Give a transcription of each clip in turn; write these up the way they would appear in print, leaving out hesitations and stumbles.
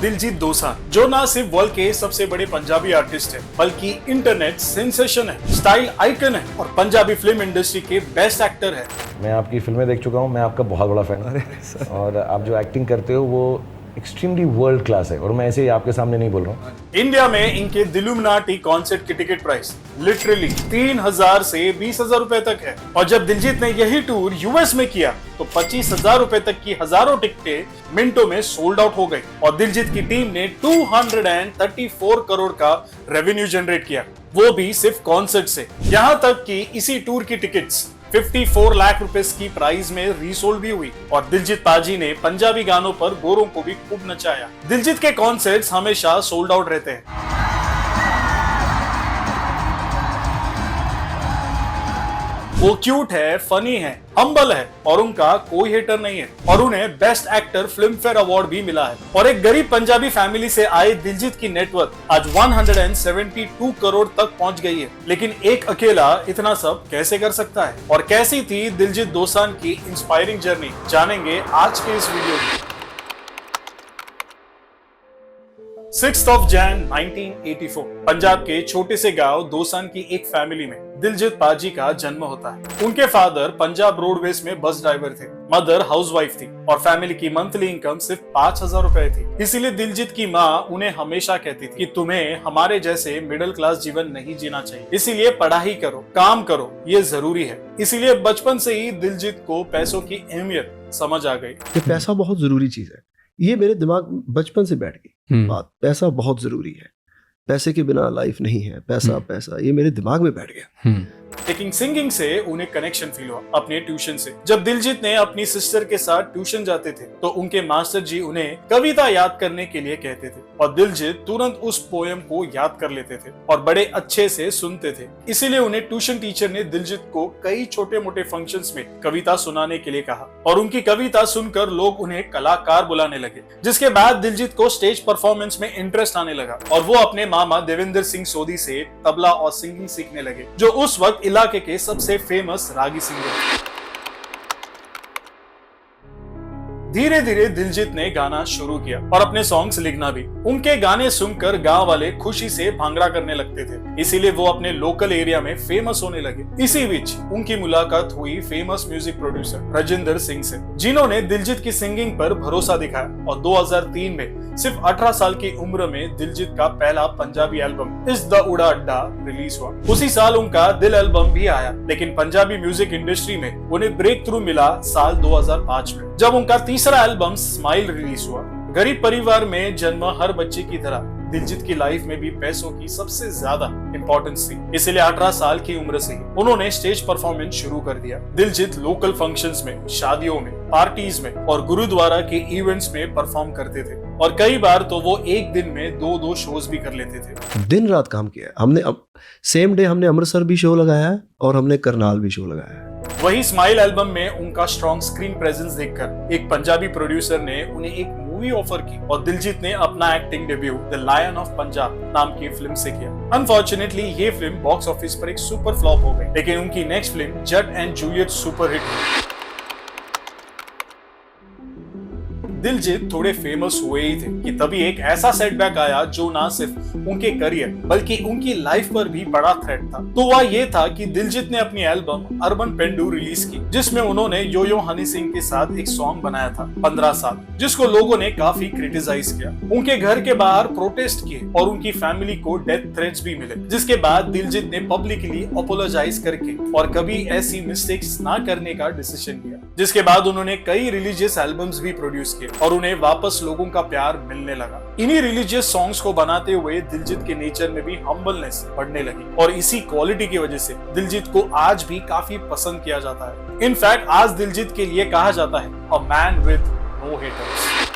दिलजीत दोसांझ, जो ना सिर्फ वर्ल्ड के सबसे बड़े पंजाबी आर्टिस्ट है बल्कि इंटरनेट सेंसेशन है, स्टाइल आइकन है और पंजाबी फिल्म इंडस्ट्री के बेस्ट एक्टर है। मैं आपकी फिल्में देख चुका हूँ, मैं आपका बहुत बड़ा फैन हूँ और आप जो एक्टिंग करते हो वो एक्सट्रीमली वर्ल्ड क्लास है और मैं ऐसे ही आपके सामने नहीं बोल रहा हूँ। इंडिया में इनके दिलुमिनाटी कॉन्सर्ट की टिकट प्राइस लिटरली 3,000 से 20,000 रुपए तक है और जब दिलजीत ने यही टूर यूएस में किया तो 25,000 रुपए तक की हजारों टिकटें मिनटों में सोल्ड आउट हो गई और दिलजीत की टीम ने 234 करोड़ का रेवेन्यू जनरेट किया, वो भी सिर्फ कॉन्सर्ट से। यहाँ तक कि इसी टूर की टिकट्स 54 लाख रुपए की प्राइस में रीसोल्ड भी हुई और दिलजीत पाजी ने पंजाबी गानों पर गोरों को भी खूब नचाया। दिलजीत के कॉन्सर्ट्स हमेशा सोल्ड आउट रहते हैं। वो क्यूट है, फनी है, हम्बल है और उनका कोई हेटर नहीं है और उन्हें best actor film fair award भी मिला है। और एक गरीब पंजाबी फैमिली से आए दिलजीत की नेटवर्थ आज 172 करोड़ तक पहुंच गई है। लेकिन एक अकेला इतना सब कैसे कर सकता है और कैसी थी दिलजीत दोसांझ की इंस्पायरिंग जर्नी, जानेंगे आज के इस वीडियो में। 6 जैन 1984 पंजाब के छोटे से गांव दोसांझ की एक फैमिली में दिलजीत पाजी का जन्म होता है। उनके फादर पंजाब रोडवेज में बस ड्राइवर थे, मदर हाउसवाइफ थी और फैमिली की मंथली इनकम सिर्फ 5,000 रुपए थी। इसीलिए दिलजीत की माँ उन्हें हमेशा कहती थी कि तुम्हें हमारे जैसे मिडिल क्लास जीवन नहीं जीना चाहिए, इसीलिए पढ़ाई करो, काम करो, ये जरूरी है। इसीलिए बचपन से ही दिलजीत को पैसों की अहमियत समझ आ गई। पैसा बहुत जरूरी चीज है, ये मेरे दिमाग बचपन से बैठ गई बात। पैसा बहुत जरूरी है, पैसे के बिना लाइफ नहीं है। पैसा पैसा ये मेरे दिमाग में बैठ गया। लेकिन सिंगिंग से उन्हें कनेक्शन फील हुआ अपने ट्यूशन से। जब दिलजीत ने अपनी सिस्टर के साथ ट्यूशन जाते थे तो उनके मास्टर जी उन्हें कविता याद करने के लिए कहते थे और दिलजीत तुरंत उस पोयम को याद कर लेते थे और बड़े अच्छे से सुनते थे। इसीलिए उन्हें ट्यूशन टीचर ने दिलजीत को कई छोटे मोटे फंक्शंस में कविता सुनाने के लिए कहा और उनकी कविता सुनकर लोग उन्हें कलाकार बुलाने लगे। जिसके बाद दिलजीत को स्टेज परफॉर्मेंस में इंटरेस्ट आने लगा और वो अपने मामा देवेंद्र सिंह सोधी से तबला और सिंगिंग सीखने लगे, जो उस वक्त इलाके के सबसे फेमस रागी सिंगर। धीरे धीरे दिलजीत ने गाना शुरू किया और अपने सॉन्ग्स लिखना भी। उनके गाने सुनकर गांव वाले खुशी से भांगड़ा करने लगते थे, इसीलिए वो अपने लोकल एरिया में फेमस होने लगे। इसी बीच उनकी मुलाकात हुई famous music producer Rajinder Singh से, जिन्होंने दिलजीत की सिंगिंग पर भरोसा दिखाया और 2003 में सिर्फ 18 साल की उम्र में दिलजीत का पहला पंजाबी एल्बम इस द उड़ा अड्डा रिलीज हुआ। उसी साल उनका दिल एल्बम भी आया, लेकिन पंजाबी म्यूजिक इंडस्ट्री में उन्हें ब्रेक थ्रू मिला साल 2005 में, जब उनका तीसरा एल्बम स्माइल रिलीज हुआ। गरीब परिवार में जन्म हर बच्चे की तरह दिलजीत की लाइफ में भी पैसों की सबसे ज्यादा इंपॉर्टेंस थी, इसलिए 18 साल की उम्र से ही उन्होंने स्टेज परफॉर्मेंस शुरू कर दिया। दिलजीत लोकल फंक्शंस में, शादियों में, पार्टीज में और गुरुद्वारा के इवेंट्स में परफॉर्म करते थे और कई बार तो वो एक दिन में 2-2 शोज भी कर लेते थे। दिन रात काम किया हमने। अब सेम डे हमने अमृतसर भी शो लगाया है और हमने करनाल भी शो लगाया है। वही स्माइल एल्बम में उनका स्ट्रॉन्ग स्क्रीन प्रेजेंस देखकर एक पंजाबी प्रोड्यूसर ने उन्हें एक मूवी ऑफर की और दिलजीत ने अपना acting debut the lion of Punjab नाम की फिल्म से किया। अनफॉर्चुनेटली ये फिल्म बॉक्स ऑफिस पर एक सुपर फ्लॉप हो गई, लेकिन उनकी next film Jatt and Juliet super hit हुई। दिलजीत थोड़े फेमस हुए ही थे कि तभी एक ऐसा सेटबैक आया जो ना सिर्फ उनके करियर बल्कि उनकी लाइफ पर भी बड़ा थ्रेट था। तो वह ये था कि दिलजीत ने अपनी एल्बम अर्बन पेंडू रिलीज की, जिसमें उन्होंने यो यो हनी सिंह के साथ एक सॉन्ग बनाया था 15 साल, जिसको लोगों ने काफी क्रिटिसाइज किया। उनके घर के बाहर प्रोटेस्ट किए और उनकी फैमिली को डेथ थ्रेट्स भी मिले, जिसके बाद दिलजीत ने पब्लिकली अपोलोजाइज करके और कभी ऐसी मिस्टेक्स ना करने का डिसीजन लिया। जिसके बाद उन्होंने कई रिलीजियस एल्बम्स भी प्रोड्यूस किए और उन्हें वापस लोगों का प्यार मिलने लगा। इन्हीं रिलीजियस सॉन्ग्स को बनाते हुए दिलजीत के नेचर में भी हम्बलनेस बढ़ने लगी और इसी क्वालिटी की वजह से दिलजीत को आज भी काफी पसंद किया जाता है। इनफैक्ट आज दिलजीत के लिए कहा जाता है a man with no haters.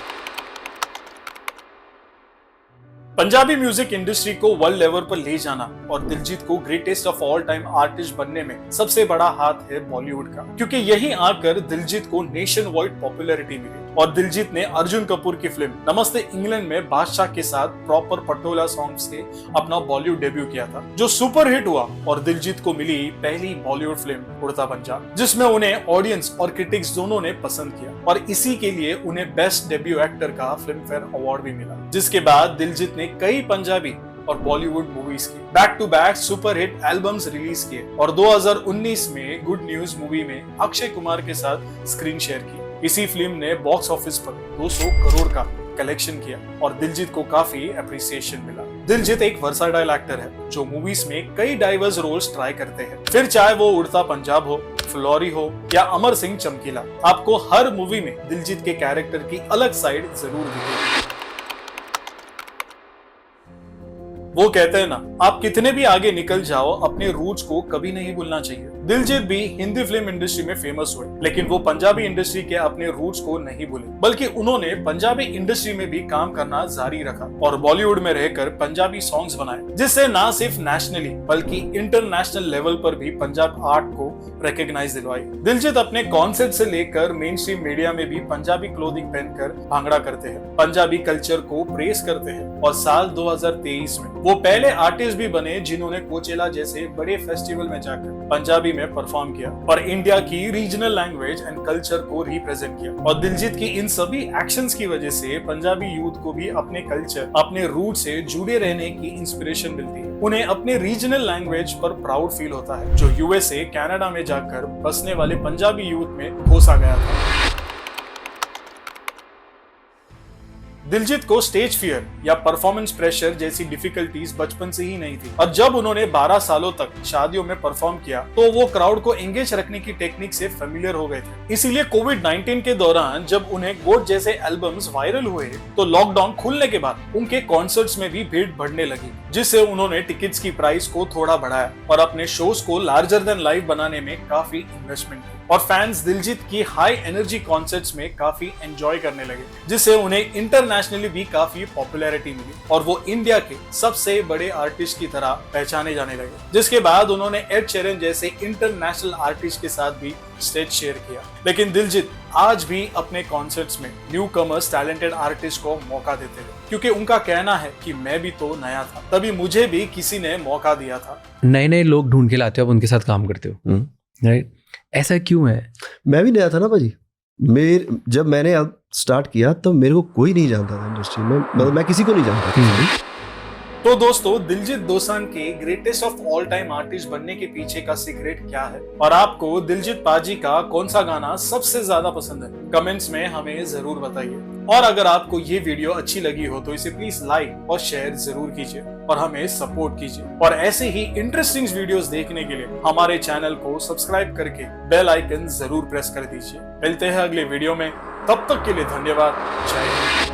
Punjabi music industry को वर्ल्ड लेवल पर ले जाना और दिलजीत को greatest of all time artist बनने में सबसे बड़ा हाथ है बॉलीवुड का, क्योंकि यही आकर दिलजीत को नेशन वाइड पॉपुलैरिटी मिली और दिलजीत ने अर्जुन कपूर की फिल्म नमस्ते इंग्लैंड में बादशाह के साथ प्रॉपर पटोला सॉन्ग से अपना बॉलीवुड डेब्यू किया था, जो सुपर हिट हुआ और दिलजीत को मिली पहली बॉलीवुड फिल्म उड़ता पंजाब, जिसमें उन्हें ऑडियंस और क्रिटिक्स दोनों ने पसंद किया और इसी के लिए उन्हें बेस्ट डेब्यू एक्टर का फिल्म फेयर अवार्ड भी मिला। जिसके बाद दिलजीत ने कई पंजाबी और बॉलीवुड मूवीज की back to back super hit albums release किए और 2019 में गुड न्यूज मूवी में अक्षय कुमार के साथ स्क्रीन शेयर की। इसी फिल्म ने बॉक्स ऑफिस पर 200 करोड़ का कलेक्शन किया और दिलजीत को काफी अप्रिसिएशन मिला। दिलजीत एक वर्साटाइल एक्टर है जो मूवीज में कई डाइवर्स रोल्स ट्राई करते हैं, फिर चाहे वो उड़ता पंजाब हो, फ्लोरी हो या अमर सिंह चमकीला, आपको हर मूवी में दिलजीत के कैरेक्टर की अलग साइड जरूर दिखेगी। वो कहते हैं ना, आप कितने भी आगे निकल जाओ, अपने रूट्स को कभी नहीं भूलना चाहिए। दिलजीत भी हिंदी फिल्म इंडस्ट्री में फेमस हुए, लेकिन वो पंजाबी इंडस्ट्री के अपने रूट्स को नहीं भूले, बल्कि उन्होंने पंजाबी इंडस्ट्री में भी काम करना जारी रखा और बॉलीवुड में रहकर पंजाबी सॉन्ग्स बनाए, जिससे न सिर्फ नेशनली बल्कि इंटरनेशनल लेवल पर भी पंजाब आर्ट को रिकॉग्नाइज दिलवाई। दिलजीत अपने कॉन्सर्ट से लेकर मेन स्ट्रीम मीडिया में भी पंजाबी क्लोथिंग पहनकर भांगड़ा करते हैं, पंजाबी कल्चर को प्रेस करते हैं और साल 2023 में वो पहले आर्टिस्ट भी बने जिन्होंने कोचेला जैसे बड़े फेस्टिवल में जाकर पंजाबी में परफॉर्म किया और इंडिया की रीजनल लैंग्वेज एंड कल्चर को रिप्रेजेंट किया। और दिलजीत की इन सभी एक्शंस की वजह से पंजाबी यूथ को भी अपने कल्चर, अपने रूट से जुड़े रहने की इंस्पिरेशन मिलती है। उन्हें अपने रीजनल लैंग्वेज पर प्राउड फील होता है, जो यूएसए, कनाडा में जाकर बसने वाले पंजाबी यूथ में घोसा गया था। दिलजीत को स्टेज फियर या परफॉर्मेंस प्रेशर जैसी डिफिकल्टीज बचपन से ही नहीं थी और जब उन्होंने 12 सालों तक शादियों में परफॉर्म किया तो वो क्राउड को एंगेज रखने की टेक्निक से फेमिलियर हो गए थे। इसीलिए कोविड-19 के दौरान जब उन्हें गोट जैसे एल्बम्स वायरल हुए तो लॉकडाउन खुलने के बाद उनके कॉन्सर्ट्स में भी भीड़ बढ़ने लगी, जिससे उन्होंने टिकट्स की प्राइस को थोड़ा बढ़ाया और अपने शोज को लार्जर देन लाइफ बनाने में काफी इन्वेस्टमेंट की और फैंस दिलजीत की हाई एनर्जी कॉन्सर्ट्स में काफी एंजॉय करने लगे, जिससे उन्हें इंटरनेशनली भी काफी पॉपुलैरिटी मिली और वो इंडिया के सबसे बड़े आर्टिस्ट की तरह पहचाने जाने लगे। जिसके बाद उन्होंने एड शेरन जैसे इंटरनेशनल आर्टिस्ट के साथ भी स्टेज शेयर किया। लेकिन दिलजीत आज भी अपने कॉन्सर्ट्स में न्यू कमर्स टैलेंटेड आर्टिस्ट को मौका देते हैं, क्योंकि उनका कहना है कि मैं भी तो नया था, तभी मुझे भी किसी ने मौका दिया था। नए नए लोग ढूंढ के लाते हो, अब उनके साथ काम करते हो, राइट? ऐसा क्यों है? मैं भी नया था ना भाजी। जब मैंने अब स्टार्ट किया तब मेरे को कोई नहीं जानता था इंडस्ट्री में, मतलब मैं किसी को नहीं जानता था। तो दोस्तों, दिलजीत दोसांझ के greatest of all time artist बनने के पीछे का सीक्रेट क्या है और आपको दिलजीत पाजी का कौन सा गाना सबसे ज्यादा पसंद है? कमेंट्स में हमें जरूर बताइए और अगर आपको ये वीडियो अच्छी लगी हो तो इसे प्लीज लाइक और शेयर जरूर कीजिए और हमें सपोर्ट कीजिए और ऐसे ही इंटरेस्टिंग वीडियोस देखने के लिए हमारे चैनल को सब्सक्राइब करके बेल आइकन जरूर प्रेस कर दीजिए। मिलते हैं अगले वीडियो में, तब तक के लिए धन्यवाद। जय हिंद।